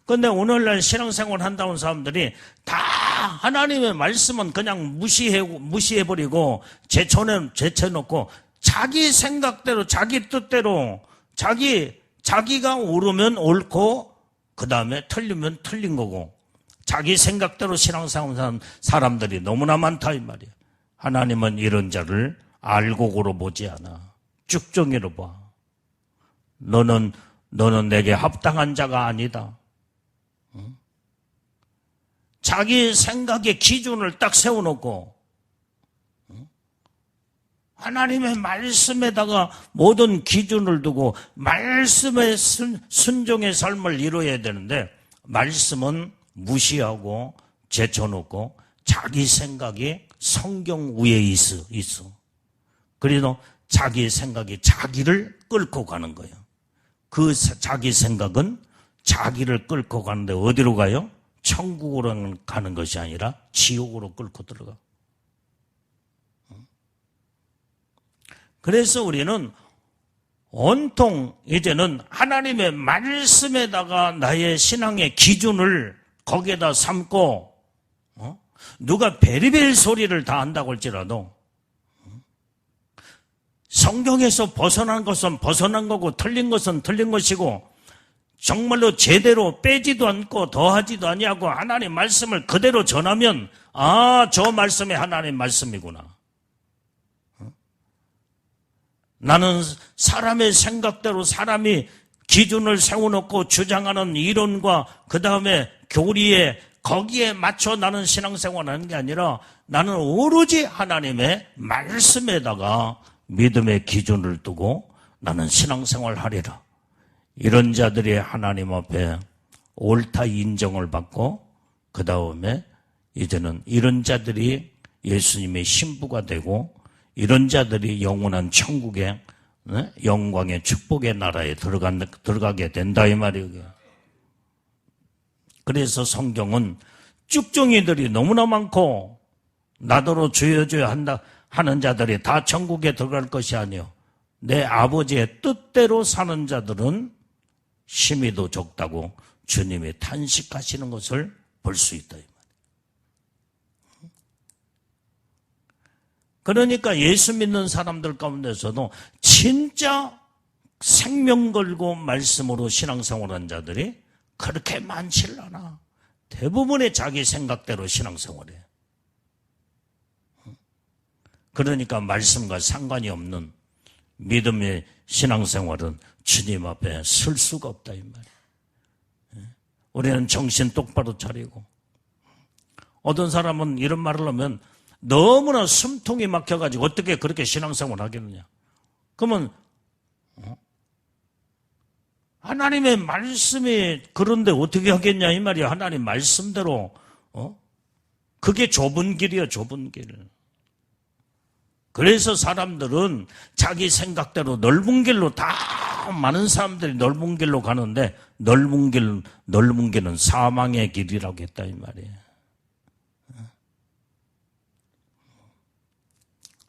그런데 오늘날 신앙생활 한다는 사람들이 다 하나님의 말씀은 그냥 무시해버리고 제쳐놓고 자기 생각대로 자기 뜻대로 자기가 옳으면 옳고 그 다음에 틀리면 틀린 거고 자기 생각대로 신앙생활 하는 사람들이 너무나 많다 이 말이야. 하나님은 이런 자를 알곡으로 보지 않아. 쭉정이로 봐. 너는 내게 합당한 자가 아니다. 자기 생각의 기준을 딱 세워놓고 하나님의 말씀에다가 모든 기준을 두고 말씀의 순종의 삶을 이루어야 되는데 말씀은 무시하고 제쳐놓고 자기 생각이 성경 위에 있어. 그래도 자기 생각이 자기를 끌고 가는 거예요. 그 자기 생각은 자기를 끌고 가는데 어디로 가요? 천국으로 가는 것이 아니라 지옥으로 끌고 들어가. 그래서 우리는 온통 이제는 하나님의 말씀에다가 나의 신앙의 기준을 거기에다 삼고 누가 베리베리 소리를 다 한다고 할지라도 성경에서 벗어난 것은 벗어난 거고 틀린 것은 틀린 것이고 정말로 제대로 빼지도 않고 더하지도 아니하고 하나님 말씀을 그대로 전하면 저 말씀이 하나님 말씀이구나. 나는 사람의 생각대로 사람이 기준을 세워놓고 주장하는 이론과 그 다음에 교리에 거기에 맞춰 나는 신앙생활을 하는 게 아니라 나는 오로지 하나님의 말씀에다가 믿음의 기준을 두고 나는 신앙생활을 하리라. 이런 자들이 하나님 앞에 옳다 인정을 받고 그 다음에 이제는 이런 자들이 예수님의 신부가 되고 이런 자들이 영원한 천국의 영광의 축복의 나라에 들어가게 된다 이 말이에요. 그래서 성경은 쭉정이들이 너무나 많고 나더러 주여주여 하는 자들이 다 천국에 들어갈 것이 아니요 내 아버지의 뜻대로 사는 자들은 심히도 적다고 주님이 탄식하시는 것을 볼 수 있다 이 말이에요. 그러니까 예수 믿는 사람들 가운데서도 진짜 생명 걸고 말씀으로 신앙생활한 자들이 그렇게 많지를 않아. 대부분의 자기 생각대로 신앙생활해. 그러니까 말씀과 상관이 없는 믿음의 신앙생활은 주님 앞에 설 수가 없다 이 말이에요. 우리는 정신 똑바로 차리고 어떤 사람은 이런 말을 하면 너무나 숨통이 막혀가지고 어떻게 그렇게 신앙생활을 하겠느냐. 그러면 하나님의 말씀이 그런데 어떻게 하겠냐 이 말이야. 하나님 말씀대로 그게 좁은 길이에요, 좁은 길. 그래서 사람들은 자기 생각대로 넓은 길로 다 많은 사람들이 넓은 길로 가는데 넓은 길은 사망의 길이라고 했다 이 말이에요.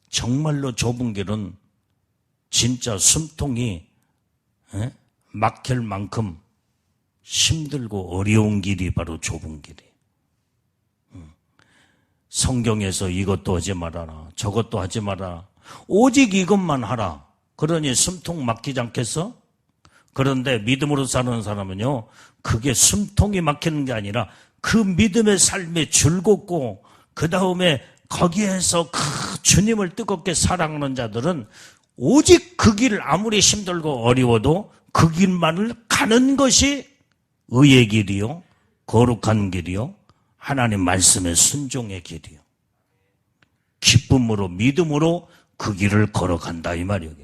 정말로 좁은 길은 진짜 숨통이 막힐 만큼 힘들고 어려운 길이 바로 좁은 길이에요. 성경에서 이것도 하지 말아라, 저것도 하지 마라. 오직 이것만 하라. 그러니 숨통 막히지 않겠어? 그런데 믿음으로 사는 사람은요, 그게 숨통이 막히는 게 아니라 그 믿음의 삶이 즐겁고 그 다음에 거기에서 그 주님을 뜨겁게 사랑하는 자들은 오직 그 길을 아무리 힘들고 어려워도 그 길만을 가는 것이 의의 길이요, 거룩한 길이요, 하나님 말씀의 순종의 길이요. 기쁨으로 믿음으로 그 길을 걸어간다 이 말이에요.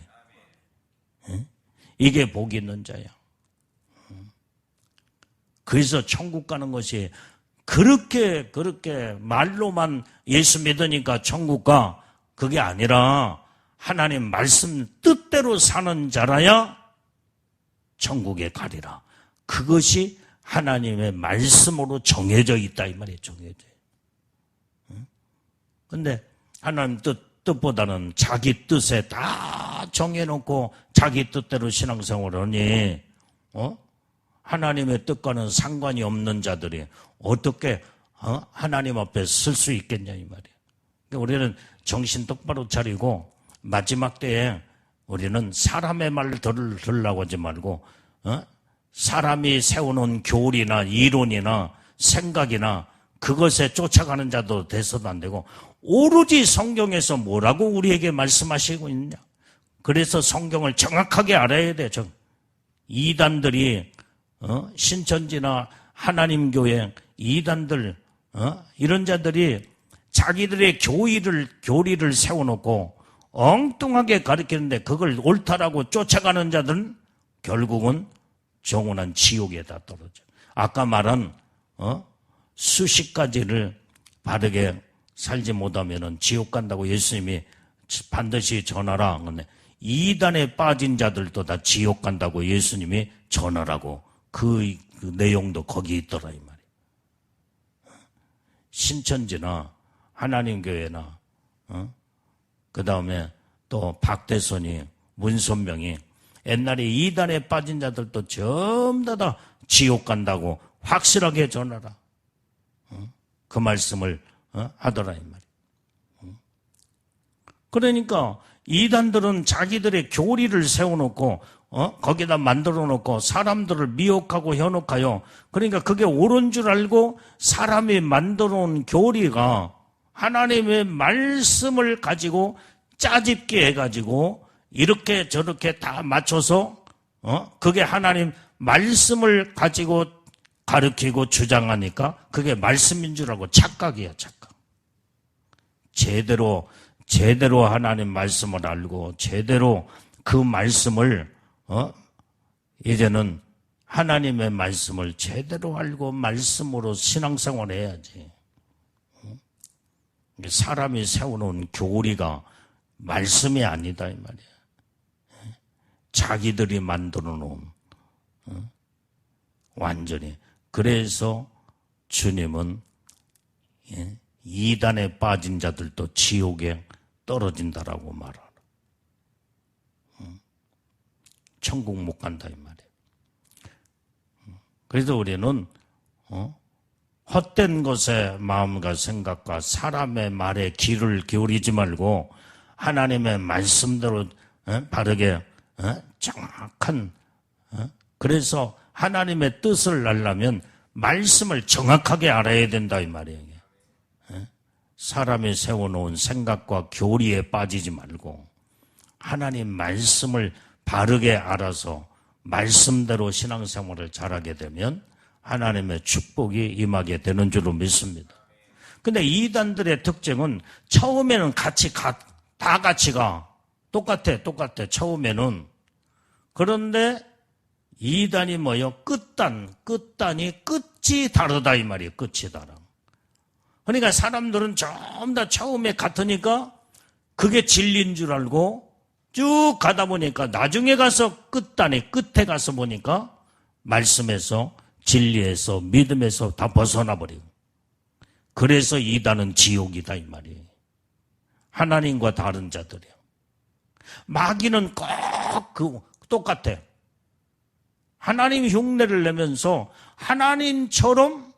이게 복이 있는 자야. 그래서 천국 가는 것이 그렇게 말로만 예수 믿으니까 천국 가, 그게 아니라 하나님 말씀 뜻대로 사는 자라야 천국에 가리라. 그것이 하나님의 말씀으로 정해져 있다 이 말이에요. 정해져. 근데 하나님 뜻보다는 자기 뜻에 다 정해놓고 자기 뜻대로 신앙생활을 하니 하나님의 뜻과는 상관이 없는 자들이 어떻게 하나님 앞에 설 수 있겠냐 이 말이에요. 그러니까 우리는 정신 똑바로 차리고 마지막 때에 우리는 사람의 말을 들으려고 하지 말고 사람이 세워놓은 교리나 이론이나 생각이나 그것에 쫓아가는 자도 돼서도 안 되고 오로지 성경에서 뭐라고 우리에게 말씀하시고 있냐. 그래서 성경을 정확하게 알아야 돼. 이단들이 신천지나 하나님 교회 이단들 이런 자들이 자기들의 교리를 세워놓고 엉뚱하게 가르치는데 그걸 옳다라고 쫓아가는 자들은 결국은 영원한 지옥에다 떨어져. 아까 말한 수십 가지를 바르게 살지 못하면은 지옥 간다고 예수님이 반드시 전하라. 근데 이단에 빠진 자들도 다 지옥 간다고 예수님이 전하라고 그 내용도 거기 있더라 이 말이에요. 신천지나 하나님 교회나 그 다음에 또 박대선이 문선명이 옛날에 이단에 빠진 자들도 전부 다 지옥 간다고 확실하게 전하라. 그 말씀을 하더라 이 말이에요. 그러니까 이단들은 자기들의 교리를 세워놓고 거기다 만들어놓고 사람들을 미혹하고 현혹하여, 그러니까 그게 옳은 줄 알고 사람이 만들어놓은 교리가 하나님의 말씀을 가지고 짜집게 해가지고 이렇게 저렇게 다 맞춰서 그게 하나님 말씀을 가지고 가르치고 주장하니까 그게 말씀인 줄 알고 착각이야, 착각. 제대로 하나님 말씀을 알고 제대로 그 말씀을 이제는 하나님의 말씀을 제대로 알고 말씀으로 신앙생활 해야지. 사람이 세워놓은 교리가 말씀이 아니다 이 말이야. 자기들이 만들어 놓은 완전히. 그래서 주님은 이단에 빠진 자들도 지옥에 떨어진다라고 말하라. 천국 못 간다 이 말이에요. 그래서 우리는 헛된 것에 마음과 생각과 사람의 말에 귀를 기울이지 말고 하나님의 말씀대로 바르게 정확한 그래서 하나님의 뜻을 알려면 말씀을 정확하게 알아야 된다 이 말이에요. 사람이 세워놓은 생각과 교리에 빠지지 말고 하나님 말씀을 바르게 알아서 말씀대로 신앙생활을 잘하게 되면 하나님의 축복이 임하게 되는 줄로 믿습니다. 근데 이단들의 특징은 처음에는 다 같이 가. 똑같아. 처음에는. 그런데 이단이 뭐요? 끝단이 끝이 다르다 이 말이에요. 끝이 다르다. 그러니까 사람들은 전부 다 처음에 같으니까 그게 진리인 줄 알고 쭉 가다 보니까 나중에 가서 끝에 가서 보니까 말씀에서, 진리에서, 믿음에서 다 벗어나 버리고. 그래서 이단은 지옥이다 이 말이에요. 하나님과 다른 자들이요. 마귀는 꼭 똑같아. 하나님 흉내를 내면서 하나님처럼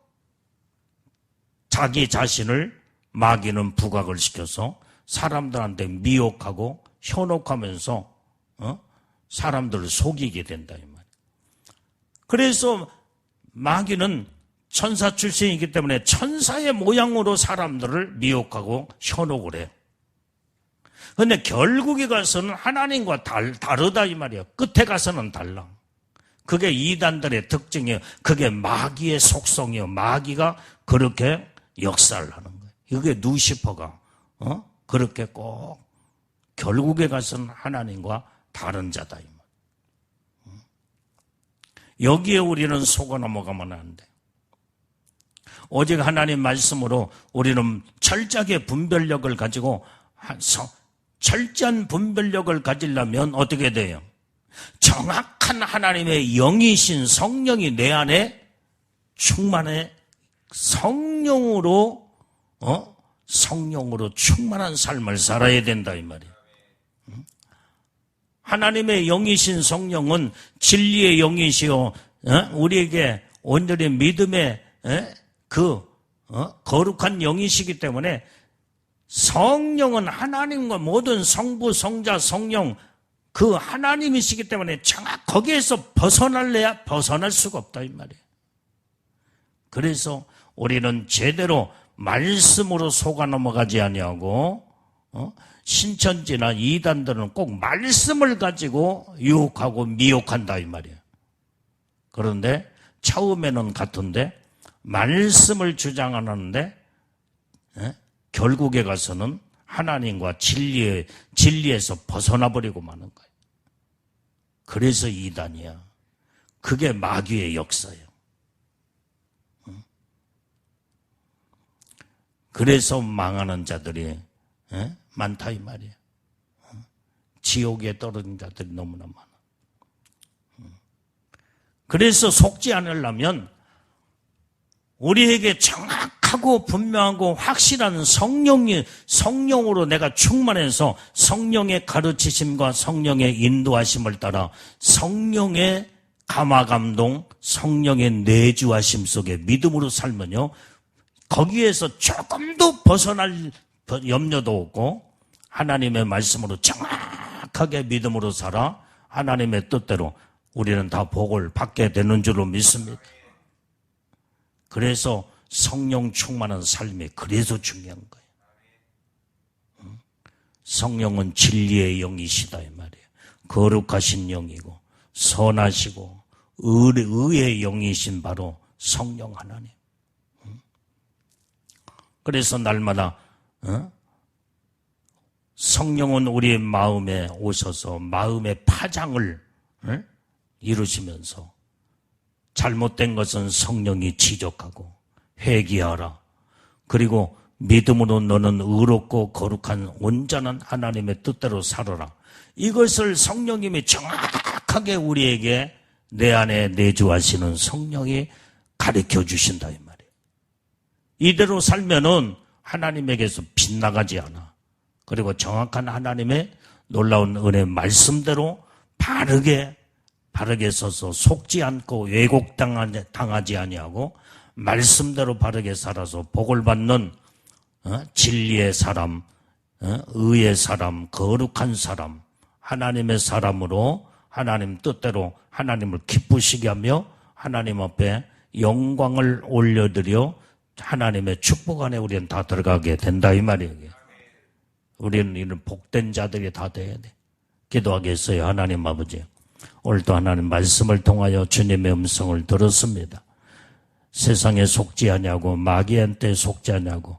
자기 자신을 마귀는 부각을 시켜서 사람들한테 미혹하고 현혹하면서 사람들을 속이게 된다 이 말이에요. 그래서 마귀는 천사 출신이기 때문에 천사의 모양으로 사람들을 미혹하고 현혹을 해요. 그런데 결국에 가서는 하나님과 다르다 이 말이에요. 끝에 가서는 달라. 그게 이단들의 특징이에요. 그게 마귀의 속성이에요. 마귀가 그렇게 역사를 하는 거예요. 그게 누시퍼가 그렇게 꼭 결국에 가서는 하나님과 다른 자다 이 말이에요. 여기에 우리는 속아 넘어가면 안 돼요. 오직 하나님 말씀으로 우리는 철저하게 분별력을 가지고 철저한 분별력을 가지려면 어떻게 돼요? 정확한 하나님의 영이신 성령이 내 안에 충만해 성령으로 충만한 삶을 살아야 된다 이 말이에요. 하나님의 영이신 성령은 진리의 영이시요 우리에게 온전히 믿음의 거룩한 영이시기 때문에 성령은 하나님과 모든 성부, 성자, 성령 그 하나님이시기 때문에 거기에서 벗어날래야 벗어날 수가 없다 이 말이에요. 그래서 우리는 제대로 말씀으로 속아 넘어가지 아니하고 신천지나 이단들은 꼭 말씀을 가지고 유혹하고 미혹한다 이 말이에요. 그런데 처음에는 같은데 말씀을 주장하는데 결국에 가서는 하나님과 진리에서 벗어나 버리고 마는 거예요. 그래서 이단이야. 그게 마귀의 역사예요. 그래서 망하는 자들이 많다 이 말이에요. 지옥에 떨어진 자들이 너무나 많아. 그래서 속지 않으려면 우리에게 정확하고 분명하고 확실한 성령으로 내가 충만해서 성령의 가르치심과 성령의 인도하심을 따라 성령의 감화감동, 성령의 내주하심 속에 믿음으로 살면요. 거기에서 조금도 벗어날 염려도 없고 하나님의 말씀으로 정확하게 믿음으로 살아 하나님의 뜻대로 우리는 다 복을 받게 되는 줄로 믿습니다. 그래서 성령 충만한 삶이 그래서 중요한 거예요. 성령은 진리의 영이시다 이 말이에요. 거룩하신 영이고 선하시고 의의 영이신 바로 성령 하나님. 그래서 날마다 성령은 우리의 마음에 오셔서 마음의 파장을 이루시면서 잘못된 것은 성령이 지적하고 회개하라. 그리고 믿음으로 너는 의롭고 거룩한 온전한 하나님의 뜻대로 살아라. 이것을 성령님이 정확하게 우리에게 내 안에 내주하시는 성령이 가르쳐 주신다 이 말이에요. 이대로 살면은 하나님에게서 빗나가지 않아. 그리고 정확한 하나님의 놀라운 은혜 말씀대로 바르게 서서 속지 않고 왜곡당하지 아니하고 말씀대로 바르게 살아서 복을 받는 진리의 사람, 의의 사람, 거룩한 사람, 하나님의 사람으로 하나님 뜻대로 하나님을 기쁘시게 하며 하나님 앞에 영광을 올려드려 하나님의 축복 안에 우리는 다 들어가게 된다 이 말이에요. 우리는 이런 복된 자들이 다 돼야 돼. 기도하겠어요. 하나님 아버지, 오늘도 하나님 말씀을 통하여 주님의 음성을 들었습니다. 세상에 속지 아니하고 마귀한테 속지 아니하고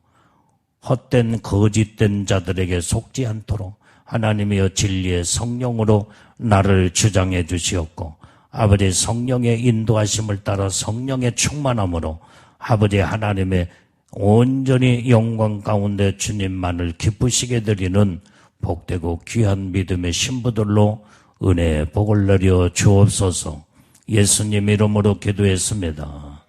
헛된 거짓된 자들에게 속지 않도록 하나님이여 진리의 성령으로 나를 주장해 주시옵고 아버지 성령의 인도하심을 따라 성령의 충만함으로 아버지 하나님의 온전히 영광 가운데 주님만을 기쁘시게 드리는 복되고 귀한 믿음의 신부들로 은혜의 복을 내려 주옵소서. 예수님 이름으로 기도했습니다.